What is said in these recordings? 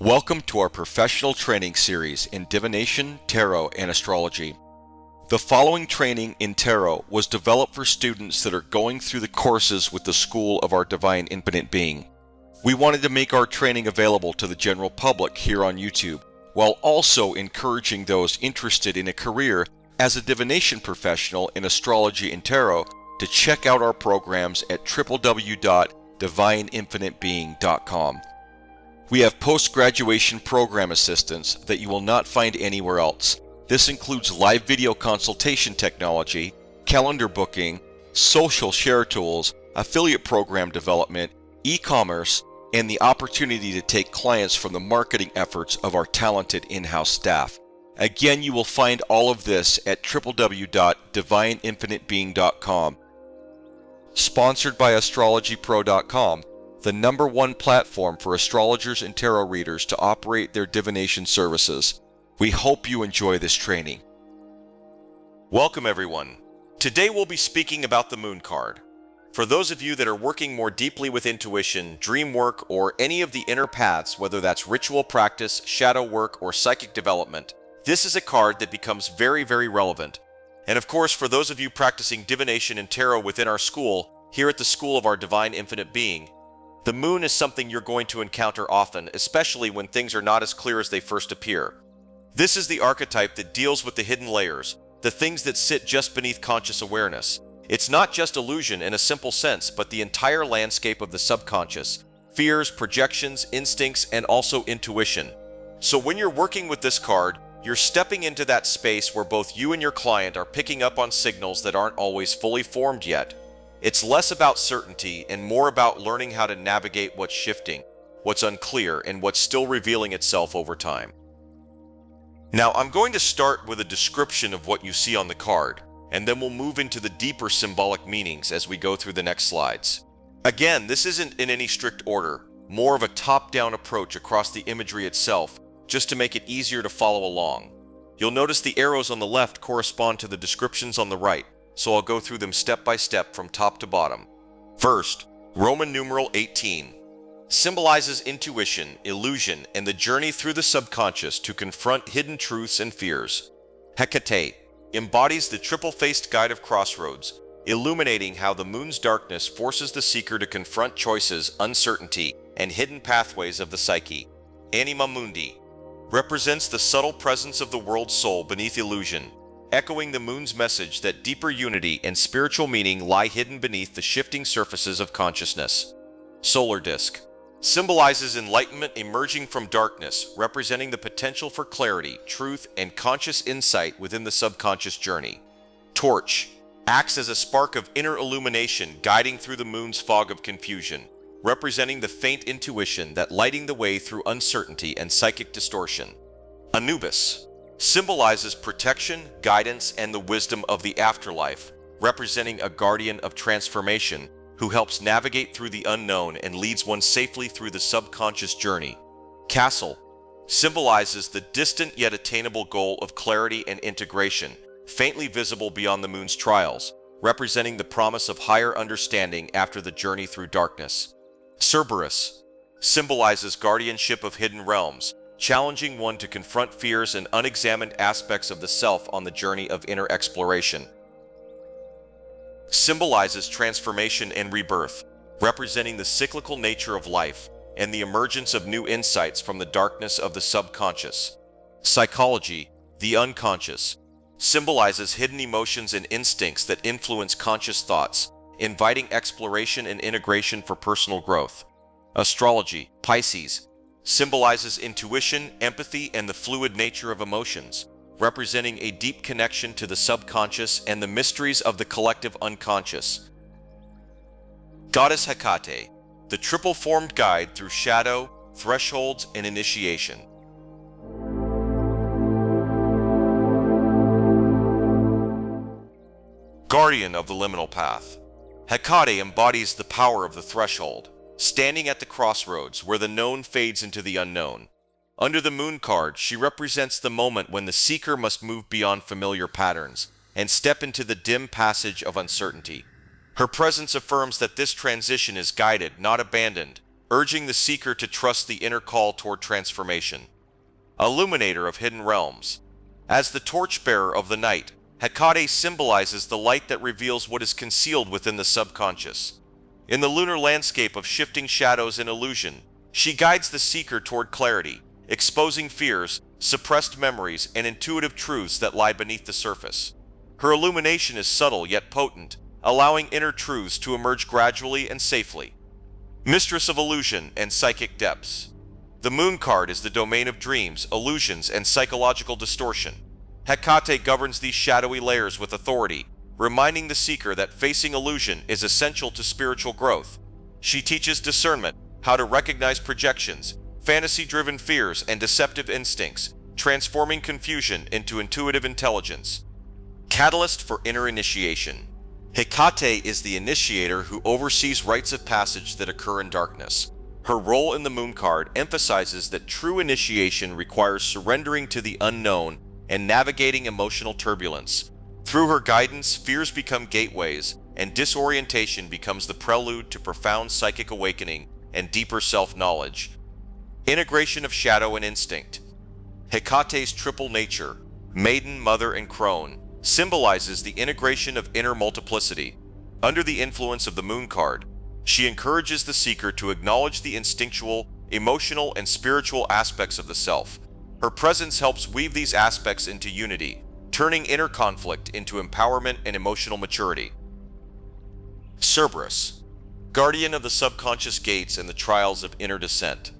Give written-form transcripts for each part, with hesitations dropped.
Welcome to our professional training series in divination, tarot, and astrology. The following training in tarot was developed for students that are going through the courses with the School of our Divine Infinite Being. We wanted to make our training available to the general public here on YouTube, while also encouraging those interested in a career as a divination professional in astrology and tarot to check out our programs at www.divineinfinitebeing.com. We have post-graduation program assistance that you will not find anywhere else. This includes live video consultation technology, calendar booking, social share tools, affiliate program development, e-commerce, and the opportunity to take clients from the marketing efforts of our talented in-house staff. Again, you will find all of this at www.divineinfinitebeing.com. Sponsored by astrologypro.com, the #1 platform for astrologers and tarot readers to operate their divination services. We hope you enjoy this training. Welcome everyone. Today we'll be speaking about the Moon card. For those of you that are working more deeply with intuition, dream work, or any of the inner paths, whether that's ritual practice, shadow work, or psychic development, this is a card that becomes very, very relevant. And of course, for those of you practicing divination and tarot within our school, here at the School of our Divine Infinite Being, the moon is something you're going to encounter often, especially when things are not as clear as they first appear. This is the archetype that deals with the hidden layers, the things that sit just beneath conscious awareness. It's not just illusion in a simple sense, but the entire landscape of the subconscious, fears, projections, instincts, and also intuition. So when you're working with this card, you're stepping into that space where both you and your client are picking up on signals that aren't always fully formed yet. It's less about certainty and more about learning how to navigate what's shifting, what's unclear, and what's still revealing itself over time. Now, I'm going to start with a description of what you see on the card, and then we'll move into the deeper symbolic meanings as we go through the next slides. Again, this isn't in any strict order, more of a top-down approach across the imagery itself, just to make it easier to follow along. You'll notice the arrows on the left correspond to the descriptions on the right, so I'll go through them step by step from top to bottom. First, Roman numeral 18 symbolizes intuition, illusion, and the journey through the subconscious to confront hidden truths and fears. Hecate embodies the triple-faced guide of crossroads, illuminating how the moon's darkness forces the seeker to confront choices, uncertainty, and hidden pathways of the psyche. Anima Mundi represents the subtle presence of the world soul beneath illusion, echoing the moon's message that deeper unity and spiritual meaning lie hidden beneath the shifting surfaces of consciousness. Solar Disk symbolizes enlightenment emerging from darkness, representing the potential for clarity, truth, and conscious insight within the subconscious journey. Torch acts as a spark of inner illumination guiding through the moon's fog of confusion, representing the faint intuition that lighting the way through uncertainty and psychic distortion. Anubis symbolizes protection, guidance, and the wisdom of the afterlife, representing a guardian of transformation who helps navigate through the unknown and leads one safely through the subconscious journey. Castle symbolizes the distant yet attainable goal of clarity and integration, faintly visible beyond the moon's trials, representing the promise of higher understanding after the journey through darkness. Cerberus symbolizes guardianship of hidden realms, challenging one to confront fears and unexamined aspects of the self on the journey of inner exploration. Symbolizes transformation and rebirth, representing the cyclical nature of life and the emergence of new insights from the darkness of the subconscious. Psychology, the unconscious, symbolizes hidden emotions and instincts that influence conscious thoughts, inviting exploration and integration for personal growth. Astrology, Pisces, symbolizes intuition, empathy, and the fluid nature of emotions, representing a deep connection to the subconscious and the mysteries of the collective unconscious. Goddess Hecate, the triple-formed guide through shadow, thresholds, and initiation. Guardian of the liminal path. Hecate embodies the power of the threshold, standing at the crossroads where the known fades into the unknown. Under the moon card, she represents the moment when the seeker must move beyond familiar patterns and step into the dim passage of uncertainty. Her presence affirms that this transition is guided, not abandoned, urging the seeker to trust the inner call toward transformation. Illuminator of hidden realms. As the torchbearer of the night, Hecate symbolizes the light that reveals what is concealed within the subconscious. In the lunar landscape of shifting shadows and illusion, she guides the seeker toward clarity, exposing fears, suppressed memories, and intuitive truths that lie beneath the surface. Her illumination is subtle yet potent, allowing inner truths to emerge gradually and safely. Mistress of illusion and psychic depths. The moon card is the domain of dreams, illusions, and psychological distortion. Hecate governs these shadowy layers with authority, reminding the seeker that facing illusion is essential to spiritual growth. She teaches discernment, how to recognize projections, fantasy-driven fears, and deceptive instincts, transforming confusion into intuitive intelligence. Catalyst for inner initiation. Hecate is the initiator who oversees rites of passage that occur in darkness. Her role in the moon card emphasizes that true initiation requires surrendering to the unknown and navigating emotional turbulence. Through her guidance, fears become gateways, and disorientation becomes the prelude to profound psychic awakening and deeper self-knowledge. Integration of shadow and instinct. Hecate's triple nature, maiden, mother, and crone, symbolizes the integration of inner multiplicity. Under the influence of the moon card, she encourages the seeker to acknowledge the instinctual, emotional, and spiritual aspects of the self. Her presence helps weave these aspects into unity, turning inner conflict into empowerment and emotional maturity. Cerberus, guardian of the subconscious gates and the trials of inner descent.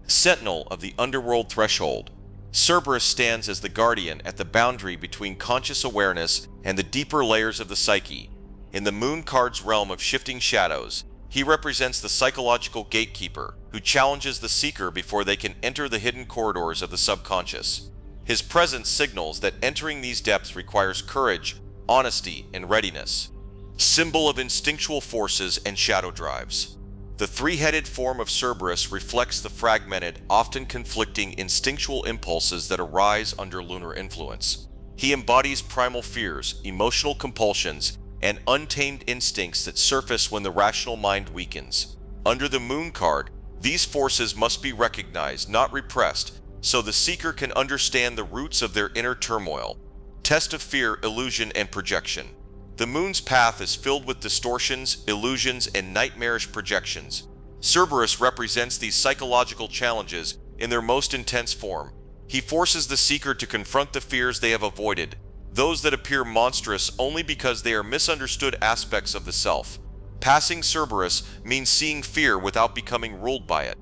Sentinel of the underworld threshold, Cerberus stands as the guardian at the boundary between conscious awareness and the deeper layers of the psyche. In the moon card's realm of shifting shadows, he represents the psychological gatekeeper who challenges the seeker before they can enter the hidden corridors of the subconscious. His presence signals that entering these depths requires courage, honesty, and readiness. Symbol of instinctual forces and shadow drives. The three-headed form of Cerberus reflects the fragmented, often conflicting instinctual impulses that arise under lunar influence. He embodies primal fears, emotional compulsions, and untamed instincts that surface when the rational mind weakens. Under the moon card, these forces must be recognized, not repressed, so the seeker can understand the roots of their inner turmoil. Test of fear, illusion, and projection. The moon's path is filled with distortions, illusions, and nightmarish projections. Cerberus represents these psychological challenges in their most intense form. He forces the seeker to confront the fears they have avoided, those that appear monstrous only because they are misunderstood aspects of the self. Passing Cerberus means seeing fear without becoming ruled by it.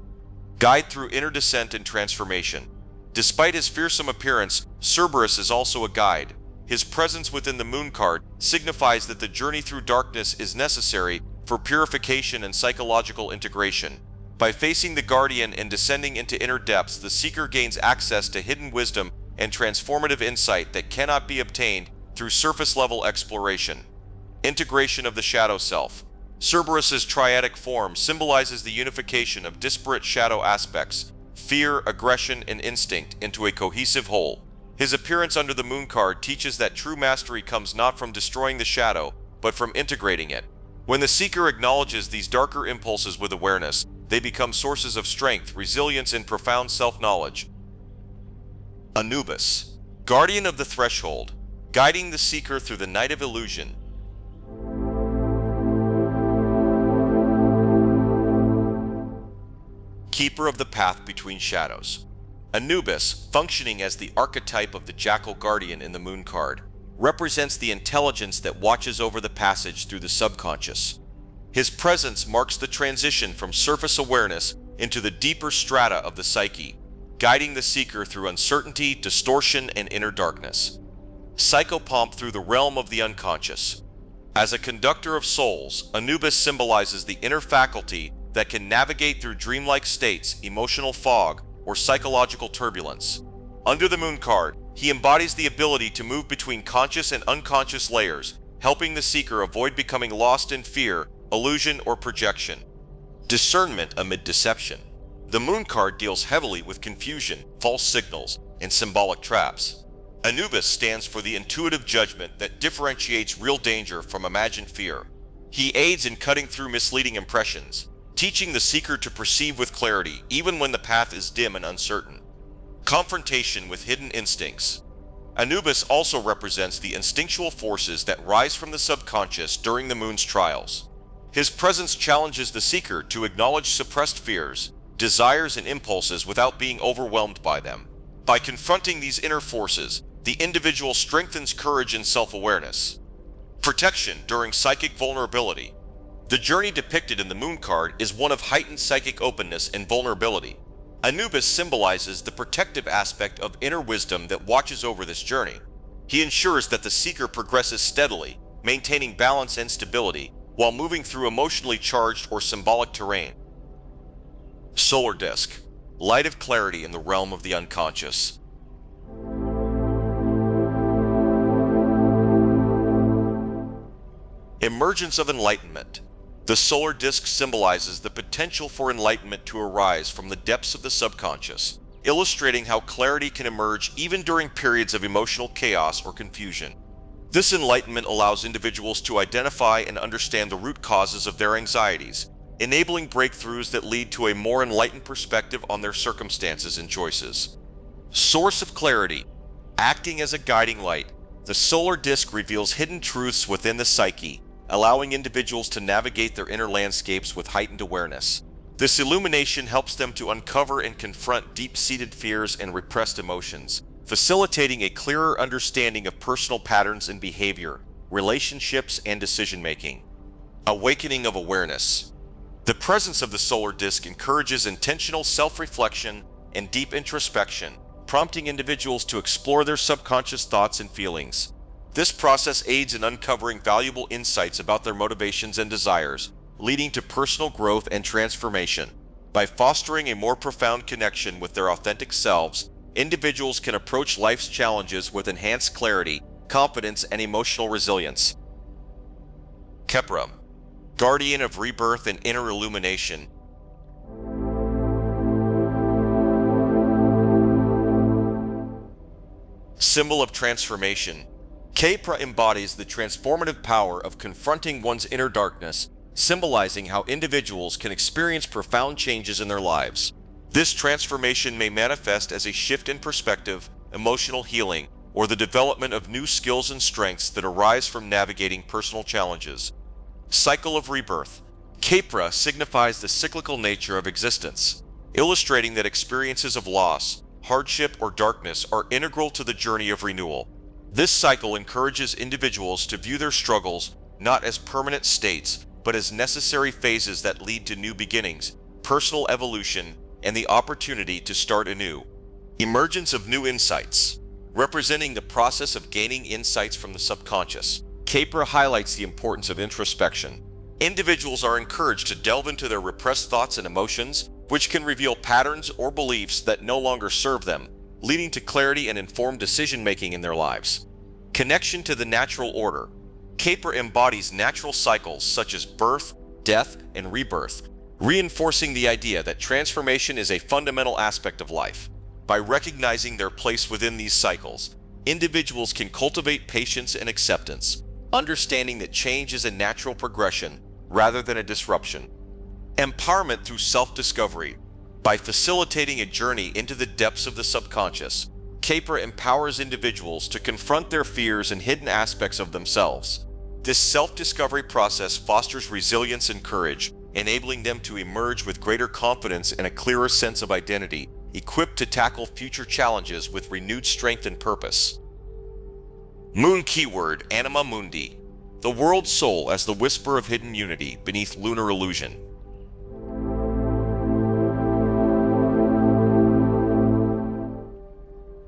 Guide through inner descent and transformation. Despite his fearsome appearance, Cerberus is also a guide. His presence within the moon card signifies that the journey through darkness is necessary for purification and psychological integration. By facing the guardian and descending into inner depths, the seeker gains access to hidden wisdom and transformative insight that cannot be obtained through surface-level exploration. Integration of the shadow self. Cerberus's triadic form symbolizes the unification of disparate shadow aspects, fear, aggression, and instinct, into a cohesive whole. His appearance under the moon card teaches that true mastery comes not from destroying the shadow, but from integrating it. When the seeker acknowledges these darker impulses with awareness, they become sources of strength, resilience, and profound self-knowledge. Anubis, guardian of the threshold, guiding the seeker through the night of illusion. Keeper of the path between shadows. Anubis, functioning as the archetype of the jackal guardian in the moon card, represents the intelligence that watches over the passage through the subconscious. His presence marks the transition from surface awareness into the deeper strata of the psyche, guiding the seeker through uncertainty, distortion, and inner darkness. Psychopomp through the realm of the unconscious. As a conductor of souls, Anubis symbolizes the inner faculty that can navigate through dreamlike states, emotional fog, or psychological turbulence. Under the moon card, he embodies the ability to move between conscious and unconscious layers, helping the seeker avoid becoming lost in fear, illusion, or projection. Discernment amid deception. The moon card deals heavily with confusion, false signals, and symbolic traps. Anubis stands for the intuitive judgment that differentiates real danger from imagined fear. He aids in cutting through misleading impressions, teaching the seeker to perceive with clarity even when the path is dim and uncertain. Confrontation with hidden instincts. Anubis also represents the instinctual forces that rise from the subconscious during the moon's trials. His presence challenges the seeker to acknowledge suppressed fears, desires, and impulses without being overwhelmed by them. By confronting these inner forces, the individual strengthens courage and self-awareness. Protection during psychic vulnerability. The journey depicted in the moon card is one of heightened psychic openness and vulnerability. Anubis symbolizes the protective aspect of inner wisdom that watches over this journey. He ensures that the seeker progresses steadily, maintaining balance and stability, while moving through emotionally charged or symbolic terrain. Solar disk. Light of clarity in the realm of the unconscious. Emergence of enlightenment. The solar disk symbolizes the potential for enlightenment to arise from the depths of the subconscious, illustrating how clarity can emerge even during periods of emotional chaos or confusion. This enlightenment allows individuals to identify and understand the root causes of their anxieties, enabling breakthroughs that lead to a more enlightened perspective on their circumstances and choices. Source of clarity. Acting as a guiding light, the solar disk reveals hidden truths within the psyche, allowing individuals to navigate their inner landscapes with heightened awareness. This illumination helps them to uncover and confront deep-seated fears and repressed emotions, facilitating a clearer understanding of personal patterns in behavior, relationships, and decision-making. Awakening of awareness. The presence of the solar disk encourages intentional self-reflection and deep introspection, prompting individuals to explore their subconscious thoughts and feelings. This process aids in uncovering valuable insights about their motivations and desires, leading to personal growth and transformation. By fostering a more profound connection with their authentic selves, individuals can approach life's challenges with enhanced clarity, confidence, and emotional resilience. Kepra. Guardian of rebirth and inner illumination. Symbol of transformation. Kepra embodies the transformative power of confronting one's inner darkness, symbolizing how individuals can experience profound changes in their lives. This transformation may manifest as a shift in perspective, emotional healing, or the development of new skills and strengths that arise from navigating personal challenges. Cycle of rebirth. Kepra signifies the cyclical nature of existence, illustrating that experiences of loss, hardship, or darkness are integral to the journey of renewal. This cycle encourages individuals to view their struggles not as permanent states, but as necessary phases that lead to new beginnings, personal evolution, and the opportunity to start anew. Emergence of new insights. Representing the process of gaining insights from the subconscious, Kepra highlights the importance of introspection. Individuals are encouraged to delve into their repressed thoughts and emotions, which can reveal patterns or beliefs that no longer serve them, leading to clarity and informed decision-making in their lives. Connection to the natural order. Kepra embodies natural cycles such as birth, death, and rebirth, reinforcing the idea that transformation is a fundamental aspect of life. By recognizing their place within these cycles, individuals can cultivate patience and acceptance, understanding that change is a natural progression rather than a disruption. Empowerment through self-discovery. By facilitating a journey into the depths of the subconscious, Kepra empowers individuals to confront their fears and hidden aspects of themselves. This self-discovery process fosters resilience and courage, enabling them to emerge with greater confidence and a clearer sense of identity, equipped to tackle future challenges with renewed strength and purpose. Moon keyword, Anima Mundi. The world soul as the whisper of hidden unity beneath lunar illusion.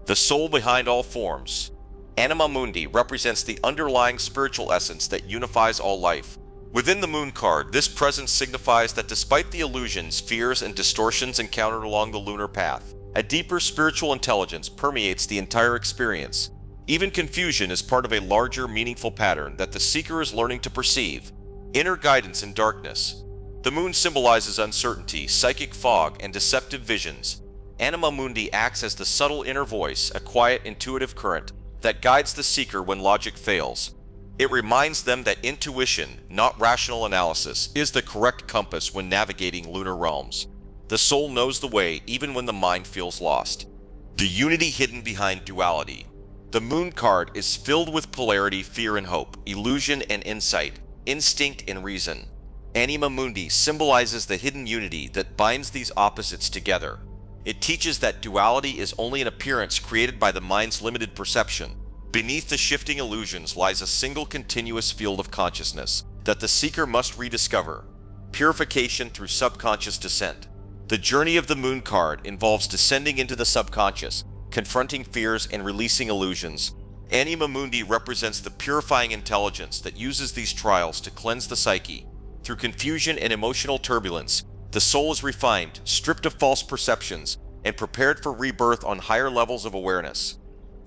The soul behind all forms. Anima Mundi represents the underlying spiritual essence that unifies all life. Within the moon card, this presence signifies that despite the illusions, fears, and distortions encountered along the lunar path, a deeper spiritual intelligence permeates the entire experience. Even confusion is part of a larger, meaningful pattern that the seeker is learning to perceive. Inner guidance in darkness. The moon symbolizes uncertainty, psychic fog, and deceptive visions. Anima Mundi acts as the subtle inner voice, a quiet, intuitive current, that guides the seeker when logic fails. It reminds them that intuition, not rational analysis, is the correct compass when navigating lunar realms. The soul knows the way even when the mind feels lost. The unity hidden behind duality. The moon card is filled with polarity, fear and hope, illusion and insight, instinct and reason. Anima Mundi symbolizes the hidden unity that binds these opposites together. It teaches that duality is only an appearance created by the mind's limited perception. Beneath the shifting illusions lies a single continuous field of consciousness that the seeker must rediscover. Purification through subconscious descent. The journey of the moon card involves descending into the subconscious, confronting fears and releasing illusions. Anima Mundi represents the purifying intelligence that uses these trials to cleanse the psyche. Through confusion and emotional turbulence, the soul is refined, stripped of false perceptions, and prepared for rebirth on higher levels of awareness.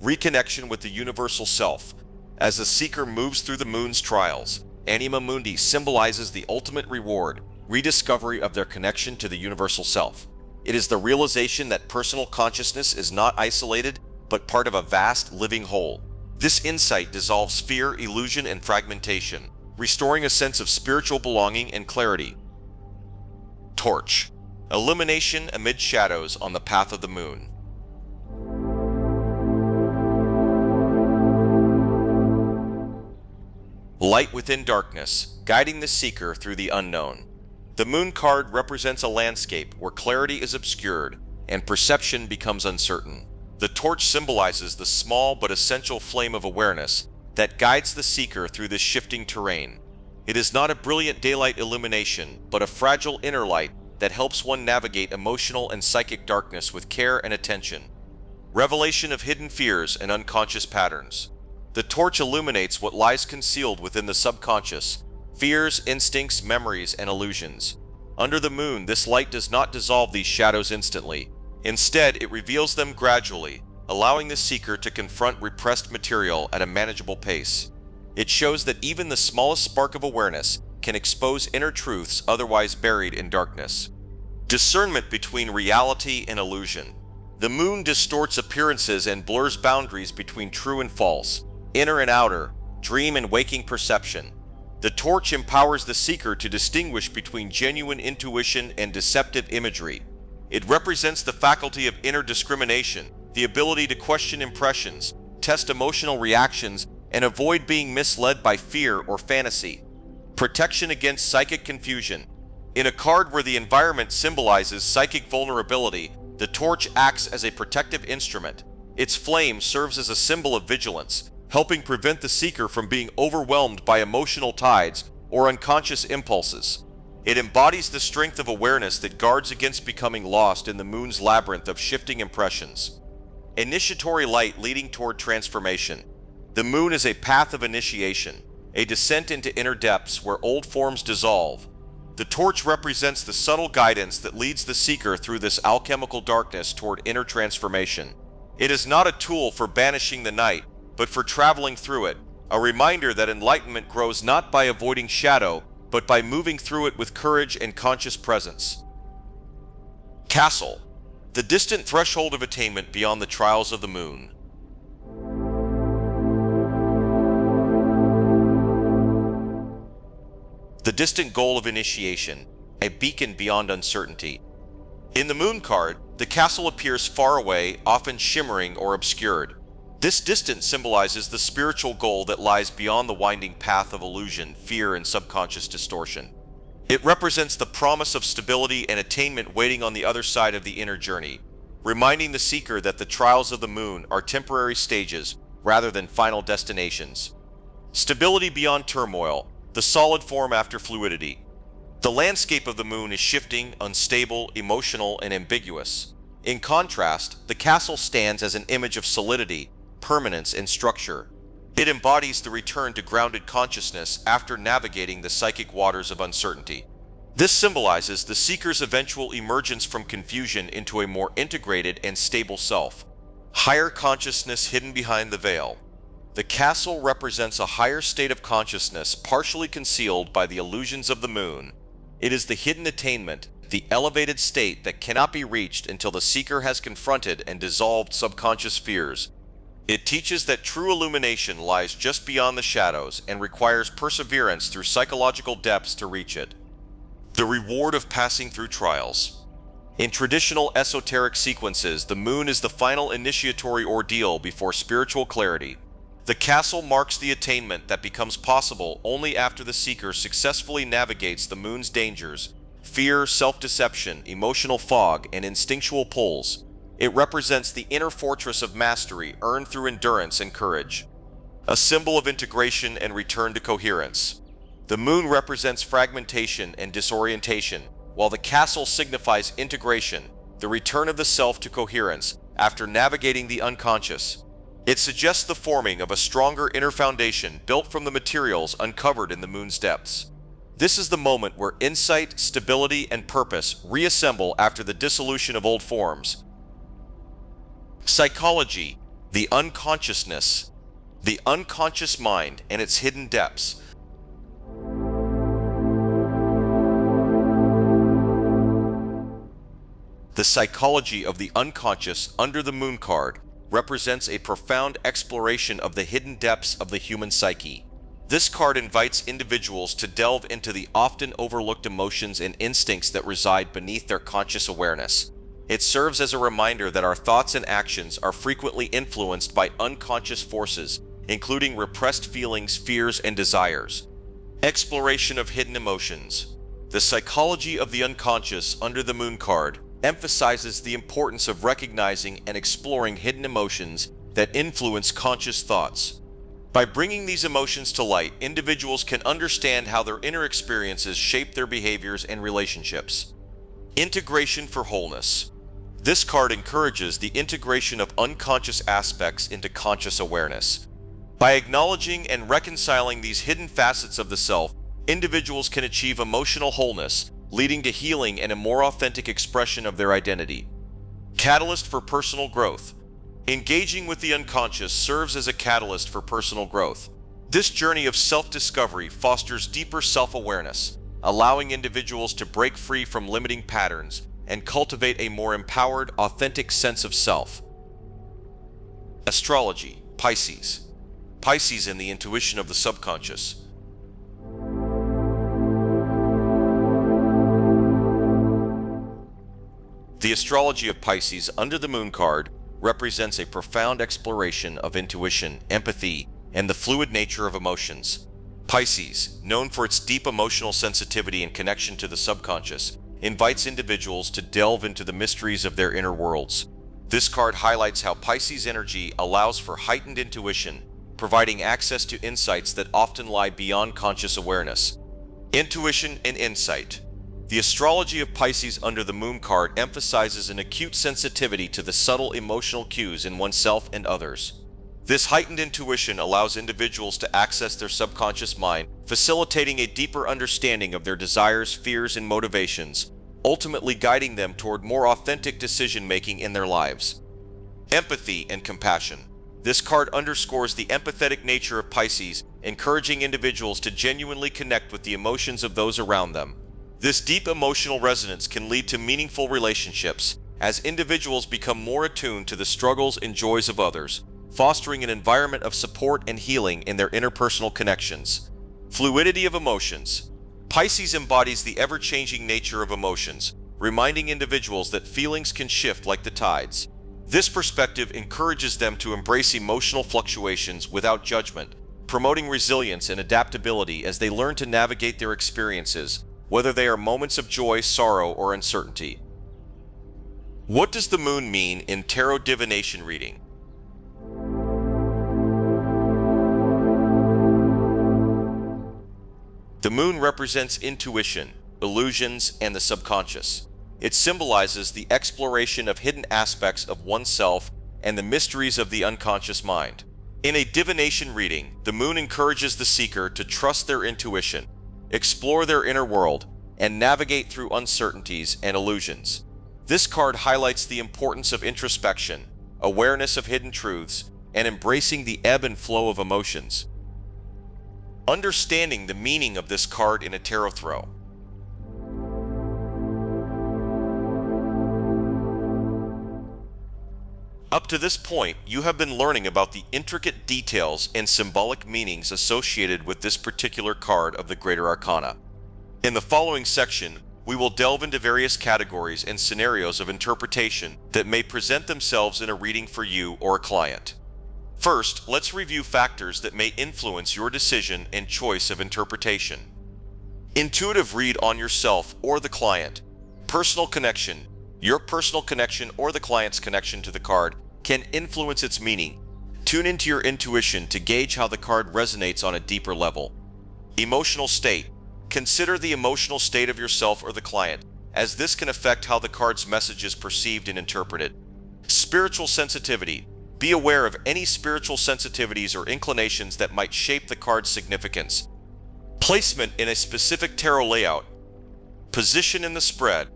Reconnection with the universal self. As the seeker moves through the moon's trials, Anima Mundi symbolizes the ultimate reward, rediscovery of their connection to the universal self. It is the realization that personal consciousness is not isolated, but part of a vast, living whole. This insight dissolves fear, illusion, and fragmentation, restoring a sense of spiritual belonging and clarity. Torch. Illumination amid shadows on the path of the moon. Light within darkness, guiding the seeker through the unknown. The moon card represents a landscape where clarity is obscured and perception becomes uncertain. The torch symbolizes the small but essential flame of awareness that guides the seeker through this shifting terrain. It is not a brilliant daylight illumination, but a fragile inner light that helps one navigate emotional and psychic darkness with care and attention. Revelation of hidden fears and unconscious patterns. The torch illuminates what lies concealed within the subconscious: fears, instincts, memories, and illusions. Under the moon, this light does not dissolve these shadows instantly. Instead, it reveals them gradually, allowing the seeker to confront repressed material at a manageable pace. It shows that even the smallest spark of awareness can expose inner truths otherwise buried in darkness. Discernment between reality and illusion. The moon distorts appearances and blurs boundaries between true and false, inner and outer, dream and waking perception. The torch empowers the seeker to distinguish between genuine intuition and deceptive imagery. It represents the faculty of inner discrimination, the ability to question impressions, test emotional reactions, and avoid being misled by fear or fantasy. Protection against psychic confusion. In a card where the environment symbolizes psychic vulnerability, the torch acts as a protective instrument. Its flame serves as a symbol of vigilance, helping prevent the seeker from being overwhelmed by emotional tides or unconscious impulses. It embodies the strength of awareness that guards against becoming lost in the moon's labyrinth of shifting impressions. Initiatory light leading toward transformation. The moon is a path of initiation, a descent into inner depths where old forms dissolve. The torch represents the subtle guidance that leads the seeker through this alchemical darkness toward inner transformation. It is not a tool for banishing the night, but for traveling through it, a reminder that enlightenment grows not by avoiding shadow, but by moving through it with courage and conscious presence. Castle. The distant threshold of attainment beyond the trials of the moon. The distant goal of initiation, a beacon beyond uncertainty. In the moon card, the castle appears far away, often shimmering or obscured. This distance symbolizes the spiritual goal that lies beyond the winding path of illusion, fear, and subconscious distortion. It represents the promise of stability and attainment waiting on the other side of the inner journey, reminding the seeker that the trials of the moon are temporary stages rather than final destinations. Stability beyond turmoil, the solid form after fluidity. The landscape of the moon is shifting, unstable, emotional, and ambiguous. In contrast, the castle stands as an image of solidity, permanence, and structure. It embodies the return to grounded consciousness after navigating the psychic waters of uncertainty. This symbolizes the seeker's eventual emergence from confusion into a more integrated and stable self. Higher consciousness hidden behind the veil. The castle represents a higher state of consciousness partially concealed by the illusions of the moon. It is the hidden attainment, the elevated state that cannot be reached until the seeker has confronted and dissolved subconscious fears. It teaches that true illumination lies just beyond the shadows and requires perseverance through psychological depths to reach it. The reward of passing through trials. In traditional esoteric sequences, the moon is the final initiatory ordeal before spiritual clarity. The castle marks the attainment that becomes possible only after the seeker successfully navigates the moon's dangers: fear, self-deception, emotional fog, and instinctual pulls. It represents the inner fortress of mastery earned through endurance and courage. A symbol of integration and return to coherence. The moon represents fragmentation and disorientation, while the castle signifies integration, the return of the self to coherence after navigating the unconscious. It suggests the forming of a stronger inner foundation built from the materials uncovered in the moon's depths. This is the moment where insight, stability, and purpose reassemble after the dissolution of old forms. Psychology, the unconsciousness, the unconscious mind and its hidden depths. The psychology of the unconscious under the moon card represents a profound exploration of the hidden depths of the human psyche. This card invites individuals to delve into the often overlooked emotions and instincts that reside beneath their conscious awareness. It serves as a reminder that our thoughts and actions are frequently influenced by unconscious forces, including repressed feelings, fears, and desires. Exploration of hidden emotions. The psychology of the unconscious under the moon card emphasizes the importance of recognizing and exploring hidden emotions that influence conscious thoughts. By bringing these emotions to light, individuals can understand how their inner experiences shape their behaviors and relationships. Integration for wholeness. This card encourages the integration of unconscious aspects into conscious awareness. By acknowledging and reconciling these hidden facets of the self, individuals can achieve emotional wholeness, leading to healing and a more authentic expression of their identity. Catalyst for personal growth. Engaging with the unconscious serves as a catalyst for personal growth. This journey of self-discovery fosters deeper self-awareness, allowing individuals to break free from limiting patterns and cultivate a more empowered, authentic sense of self. Astrology, Pisces. Pisces and the intuition of the subconscious. The astrology of Pisces under the moon card represents a profound exploration of intuition, empathy, and the fluid nature of emotions. Pisces, known for its deep emotional sensitivity and connection to the subconscious, invites individuals to delve into the mysteries of their inner worlds. This card highlights how Pisces energy allows for heightened intuition, providing access to insights that often lie beyond conscious awareness. Intuition and insight. The astrology of Pisces under the moon card emphasizes an acute sensitivity to the subtle emotional cues in oneself and others. This heightened intuition allows individuals to access their subconscious mind, facilitating a deeper understanding of their desires, fears, and motivations, ultimately guiding them toward more authentic decision-making in their lives. Empathy and compassion. This card underscores the empathetic nature of Pisces, encouraging individuals to genuinely connect with the emotions of those around them. This deep emotional resonance can lead to meaningful relationships as individuals become more attuned to the struggles and joys of others, fostering an environment of support and healing in their interpersonal connections. Fluidity of emotions. Pisces embodies the ever-changing nature of emotions, reminding individuals that feelings can shift like the tides. This perspective encourages them to embrace emotional fluctuations without judgment, promoting resilience and adaptability as they learn to navigate their experiences, whether they are moments of joy, sorrow, or uncertainty. What does the moon mean in tarot divination reading? The moon represents intuition, illusions, and the subconscious. It symbolizes the exploration of hidden aspects of oneself and the mysteries of the unconscious mind. In a divination reading, the moon encourages the seeker to trust their intuition, explore their inner world, and navigate through uncertainties and illusions. This card highlights the importance of introspection, awareness of hidden truths, and embracing the ebb and flow of emotions. Understanding the meaning of this card in a tarot throw. Up to this point, you have been learning about the intricate details and symbolic meanings associated with this particular card of the Greater Arcana. In the following section, we will delve into various categories and scenarios of interpretation that may present themselves in a reading for you or a client. First, let's review factors that may influence your decision and choice of interpretation. Intuitive read on yourself or the client. Personal connection. Your personal connection or the client's connection to the card can influence its meaning. Tune into your intuition to gauge how the card resonates on a deeper level. Emotional state. Consider the emotional state of yourself or the client, as this can affect how the card's message is perceived and interpreted. Spiritual sensitivity. Be aware of any spiritual sensitivities or inclinations that might shape the card's significance. Placement in a specific tarot layout. Position in the spread.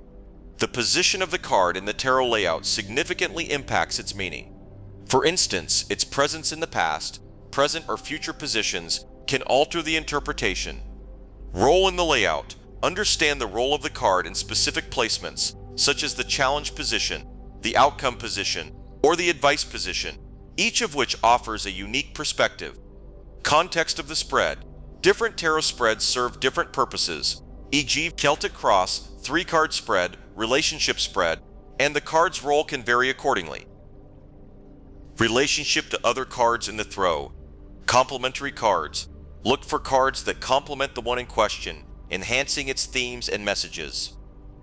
The position of the card in the tarot layout significantly impacts its meaning. For instance, its presence in the past, present, or future positions can alter the interpretation. Role in the layout. Understand the role of the card in specific placements, such as the challenge position, the outcome position, or the advice position, each of which offers a unique perspective. Context of the spread. Different tarot spreads serve different purposes, e.g. Celtic Cross, 3-card spread, relationship spread, and the card's role can vary accordingly. Relationship to other cards in the throw. Complementary cards. Look for cards that complement the one in question, enhancing its themes and messages.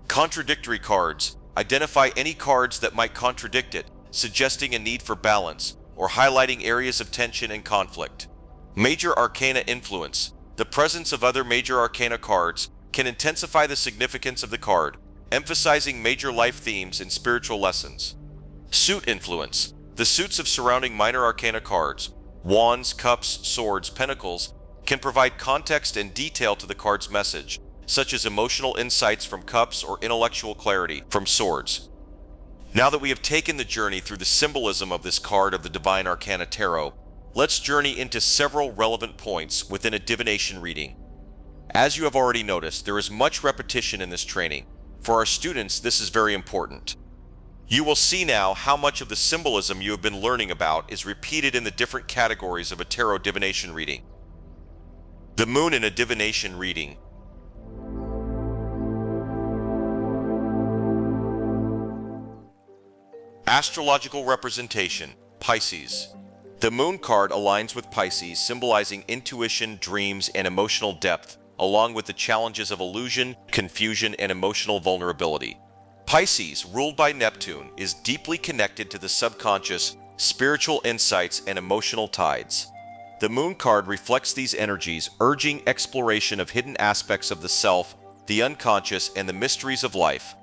Contradictory cards. Identify any cards that might contradict it, suggesting a need for balance, or highlighting areas of tension and conflict. Major Arcana influence. The presence of other Major Arcana cards can intensify the significance of the card, emphasizing major life themes and spiritual lessons. Suit influence. The suits of surrounding Minor Arcana cards, wands, cups, swords, pentacles, can provide context and detail to the card's message, such as emotional insights from cups or intellectual clarity from swords. Now that we have taken the journey through the symbolism of this card of the Divine Arcana Tarot, let's journey into several relevant points within a divination reading. As you have already noticed, there is much repetition in this training. For our students, this is very important. You will see now how much of the symbolism you have been learning about is repeated in the different categories of a tarot divination reading. The moon in a divination reading. Astrological representation, Pisces. The moon card aligns with Pisces, symbolizing intuition, dreams, and emotional depth, along with the challenges of illusion, confusion, and emotional vulnerability. Pisces, ruled by Neptune, is deeply connected to the subconscious, spiritual insights, and emotional tides. The moon card reflects these energies, urging exploration of hidden aspects of the self, the unconscious, and the mysteries of life.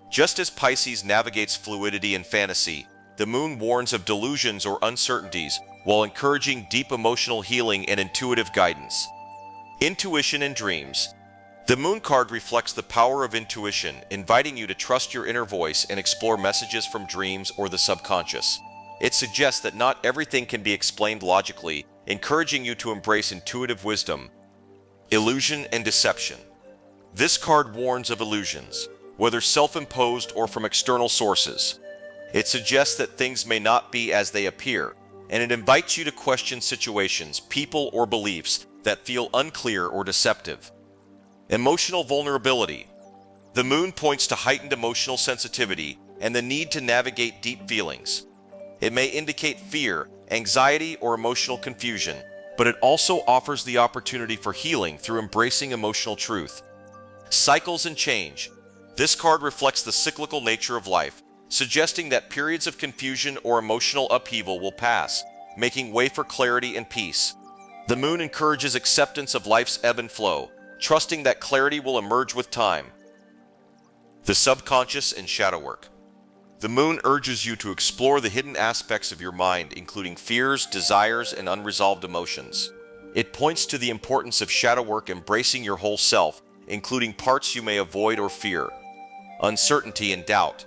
Just as Pisces navigates fluidity and fantasy, the moon warns of delusions or uncertainties while encouraging deep emotional healing and intuitive guidance. Intuition and dreams. The moon card reflects the power of intuition, inviting you to trust your inner voice and explore messages from dreams or the subconscious. It suggests that not everything can be explained logically, encouraging you to embrace intuitive wisdom. Illusion and deception. This card warns of illusions, whether self-imposed or from external sources. It suggests that things may not be as they appear, and it invites you to question situations, people, or beliefs that feel unclear or deceptive. Emotional vulnerability. The moon points to heightened emotional sensitivity and the need to navigate deep feelings. It may indicate fear, anxiety, or emotional confusion, but it also offers the opportunity for healing through embracing emotional truth. Cycles and change. This card reflects the cyclical nature of life, suggesting that periods of confusion or emotional upheaval will pass, making way for clarity and peace. The moon encourages acceptance of life's ebb and flow, trusting that clarity will emerge with time. The subconscious and shadow work. The moon urges you to explore the hidden aspects of your mind, including fears, desires, and unresolved emotions. It points to the importance of shadow work embracing your whole self, including parts you may avoid or fear. Uncertainty and doubt.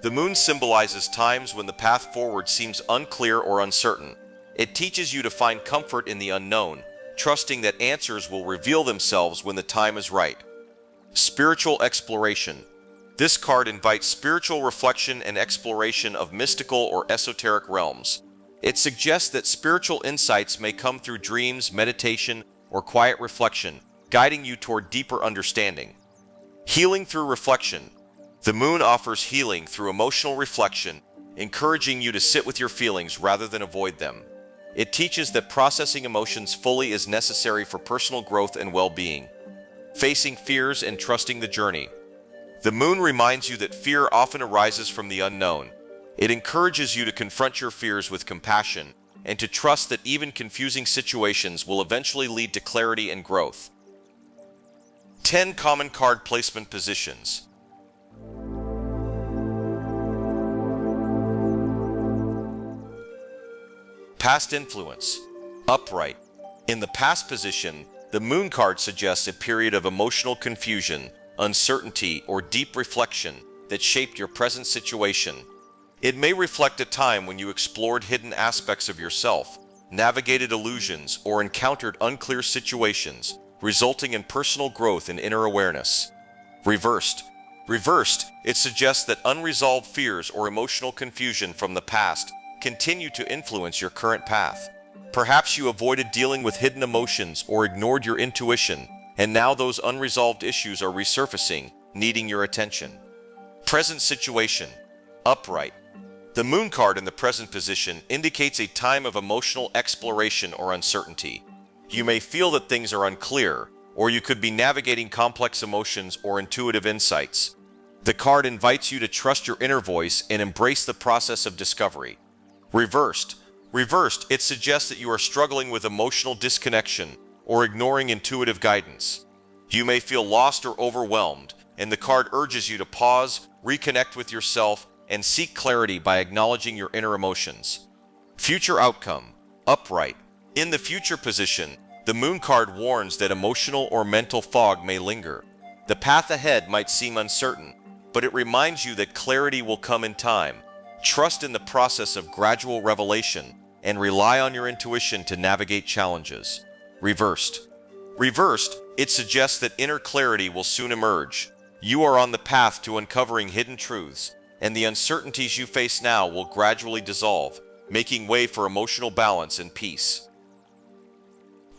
The moon symbolizes times when the path forward seems unclear or uncertain. It teaches you to find comfort in the unknown, trusting that answers will reveal themselves when the time is right. Spiritual exploration. This card invites spiritual reflection and exploration of mystical or esoteric realms. It suggests that spiritual insights may come through dreams, meditation, or quiet reflection, guiding you toward deeper understanding. Healing through reflection. The moon offers healing through emotional reflection, encouraging you to sit with your feelings rather than avoid them. It teaches that processing emotions fully is necessary for personal growth and well-being. Facing fears and trusting the journey. The moon reminds you that fear often arises from the unknown. It encourages you to confront your fears with compassion and to trust that even confusing situations will eventually lead to clarity and growth. 10 common card placement positions. Past influence. Upright. In the past position, the moon card suggests a period of emotional confusion, uncertainty, or deep reflection that shaped your present situation. It may reflect a time when you explored hidden aspects of yourself, navigated illusions, or encountered unclear situations, resulting in personal growth and inner awareness. Reversed. Reversed, it suggests that unresolved fears or emotional confusion from the past continue to influence your current path. Perhaps you avoided dealing with hidden emotions or ignored your intuition, and now those unresolved issues are resurfacing, needing your attention. Present situation. Upright. The moon card in the present position indicates a time of emotional exploration or uncertainty. You may feel that things are unclear, or you could be navigating complex emotions or intuitive insights. The card invites you to trust your inner voice and embrace the process of discovery. Reversed. Reversed, it suggests that you are struggling with emotional disconnection or ignoring intuitive guidance. You may feel lost or overwhelmed, and the card urges you to pause, reconnect with yourself, and seek clarity by acknowledging your inner emotions. Future outcome. Upright. In the future position, the moon card warns that emotional or mental fog may linger. The path ahead might seem uncertain, but it reminds you that clarity will come in time. Trust in the process of gradual revelation and rely on your intuition to navigate challenges. Reversed. Reversed, it suggests that inner clarity will soon emerge. You are on the path to uncovering hidden truths, and the uncertainties you face now will gradually dissolve, making way for emotional balance and peace.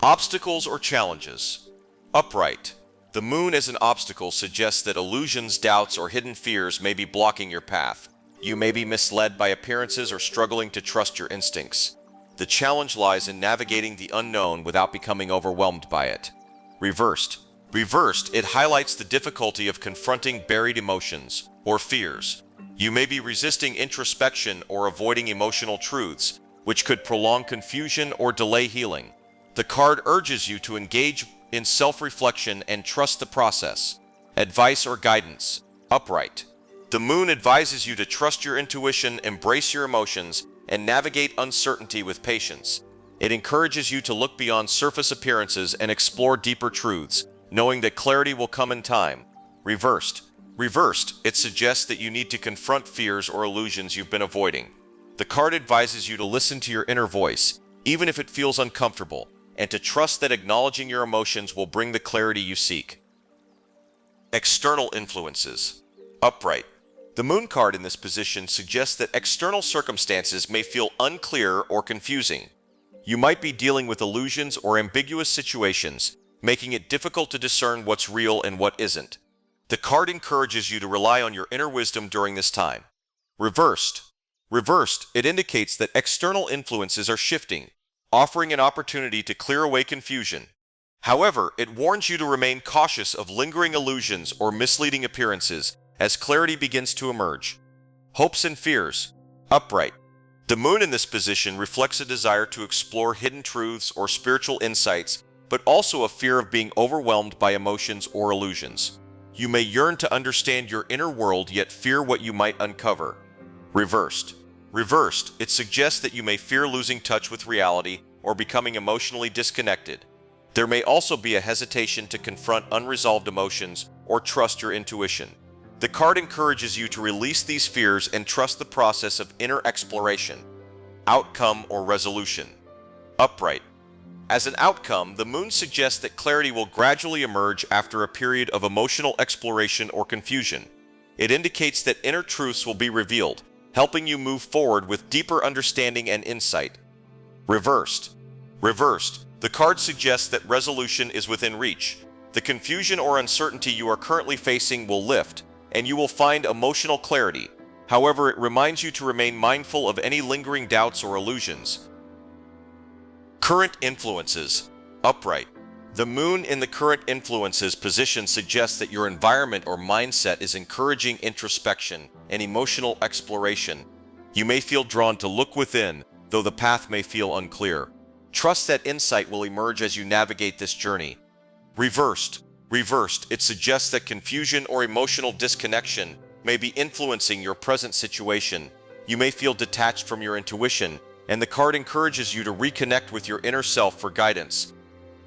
Obstacles or challenges. Upright. The moon as an obstacle suggests that illusions, doubts, or hidden fears may be blocking your path. You may be misled by appearances or struggling to trust your instincts. The challenge lies in navigating the unknown without becoming overwhelmed by it. Reversed. Reversed, it highlights the difficulty of confronting buried emotions or fears. You may be resisting introspection or avoiding emotional truths, which could prolong confusion or delay healing. The card urges you to engage in self-reflection and trust the process. Advice or guidance. Upright. The moon advises you to trust your intuition, embrace your emotions, and navigate uncertainty with patience. It encourages you to look beyond surface appearances and explore deeper truths, knowing that clarity will come in time. Reversed. Reversed, it suggests that you need to confront fears or illusions you've been avoiding. The card advises you to listen to your inner voice, even if it feels uncomfortable, and to trust that acknowledging your emotions will bring the clarity you seek. External influences. Upright. The moon card in this position suggests that external circumstances may feel unclear or confusing. You might be dealing with illusions or ambiguous situations, making it difficult to discern what's real and what isn't. The card encourages you to rely on your inner wisdom during this time. Reversed. Reversed, it indicates that external influences are shifting, offering an opportunity to clear away confusion. However, it warns you to remain cautious of lingering illusions or misleading appearances as clarity begins to emerge. Hopes and fears. Upright. The moon in this position reflects a desire to explore hidden truths or spiritual insights, but also a fear of being overwhelmed by emotions or illusions. You may yearn to understand your inner world yet fear what you might uncover. Reversed. Reversed, it suggests that you may fear losing touch with reality or becoming emotionally disconnected. There may also be a hesitation to confront unresolved emotions or trust your intuition. The card encourages you to release these fears and trust the process of inner exploration. Outcome or resolution. Upright. As an outcome, the moon suggests that clarity will gradually emerge after a period of emotional exploration or confusion. It indicates that inner truths will be revealed, helping you move forward with deeper understanding and insight. Reversed. Reversed. The card suggests that resolution is within reach. The confusion or uncertainty you are currently facing will lift, and you will find emotional clarity. However, it reminds you to remain mindful of any lingering doubts or illusions. Current influences. Upright. The moon in the current influences position suggests that your environment or mindset is encouraging introspection and emotional exploration. You may feel drawn to look within, though the path may feel unclear. Trust that insight will emerge as you navigate this journey. Reversed. Reversed. It suggests that confusion or emotional disconnection may be influencing your present situation. You may feel detached from your intuition, and the card encourages you to reconnect with your inner self for guidance.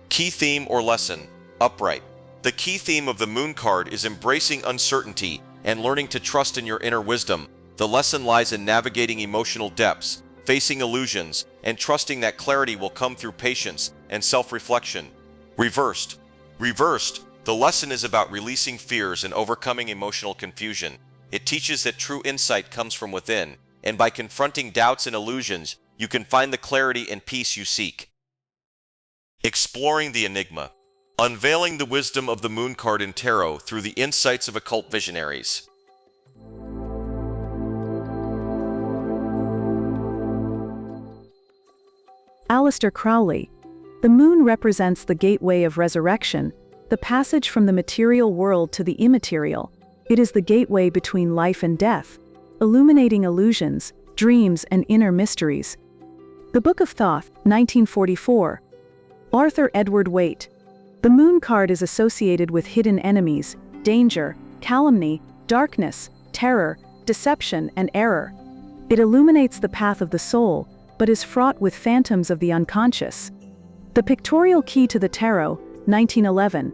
Key theme or lesson. Upright. The key theme of the Moon card is embracing uncertainty and learning to trust in your inner wisdom. The lesson lies in navigating emotional depths, facing illusions, and trusting that clarity will come through patience and self-reflection. Reversed. Reversed. The lesson is about releasing fears and overcoming emotional confusion. It teaches that true insight comes from within, and by confronting doubts and illusions, you can find the clarity and peace you seek. Exploring the enigma. Unveiling the wisdom of the Moon card in tarot through the insights of occult visionaries. Aleister Crowley. The moon represents the gateway of resurrection, the passage from the material world to the immaterial. It is the gateway between life and death, illuminating illusions, dreams, and inner mysteries. The Book of Thoth, 1944. Arthur Edward Waite. The moon card is associated with hidden enemies, danger, calumny, darkness, terror, deception, and error. It illuminates the path of the soul, but is fraught with phantoms of the unconscious. The Pictorial Key to the Tarot, 1911.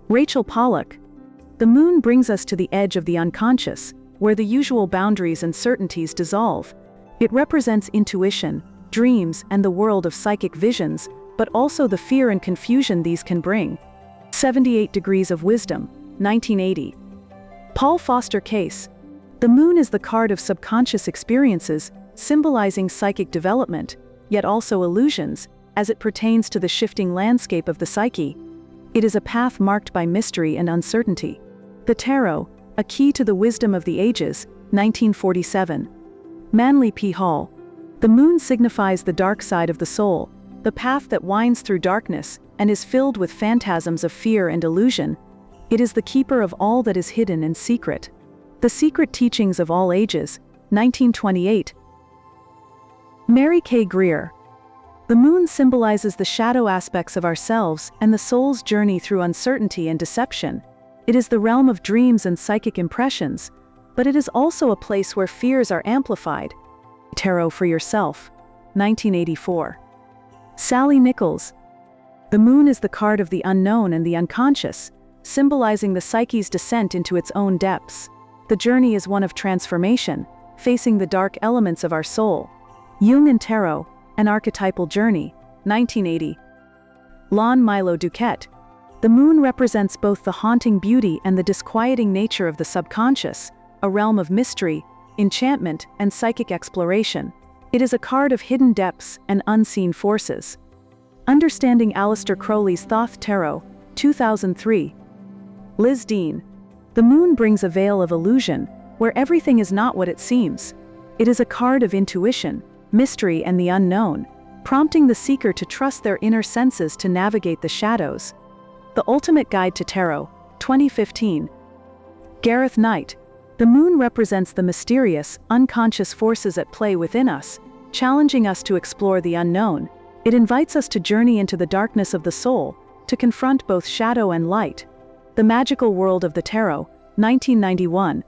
Rachel Pollack. The moon brings us to the edge of the unconscious, where the usual boundaries and certainties dissolve. It represents intuition, dreams, and the world of psychic visions, but also the fear and confusion these can bring. 78 Degrees of Wisdom, 1980. Paul Foster Case. The moon is the card of subconscious experiences, symbolizing psychic development, yet also illusions, as it pertains to the shifting landscape of the psyche. It is a path marked by mystery and uncertainty. The Tarot, A Key to the Wisdom of the Ages, 1947. Manly P. Hall. The moon signifies the dark side of the soul, the path that winds through darkness and is filled with phantasms of fear and illusion. It is the keeper of all that is hidden and secret. The Secret Teachings of All Ages, 1928. Mary K. Greer. The moon symbolizes the shadow aspects of ourselves and the soul's journey through uncertainty and deception. It is the realm of dreams and psychic impressions, but it is also a place where fears are amplified. Tarot for Yourself, 1984. Sally Nichols. The moon is the card of the unknown and the unconscious, symbolizing the psyche's descent into its own depths. The journey is one of transformation, facing the dark elements of our soul. Jung and Tarot, An Archetypal Journey, 1980. Lon Milo Duquette. The moon represents both the haunting beauty and the disquieting nature of the subconscious, a realm of mystery, enchantment, and psychic exploration. It is a card of hidden depths and unseen forces. Understanding Aleister Crowley's Thoth Tarot, 2003. Liz Dean. The moon brings a veil of illusion, where everything is not what it seems. It is a card of intuition, mystery, and the unknown, prompting the seeker to trust their inner senses to navigate the shadows. The Ultimate Guide to Tarot, 2015. Gareth Knight. The moon represents the mysterious, unconscious forces at play within us, challenging us to explore the unknown. It invites us to journey into the darkness of the soul, to confront both shadow and light. The Magical World of the Tarot, 1991.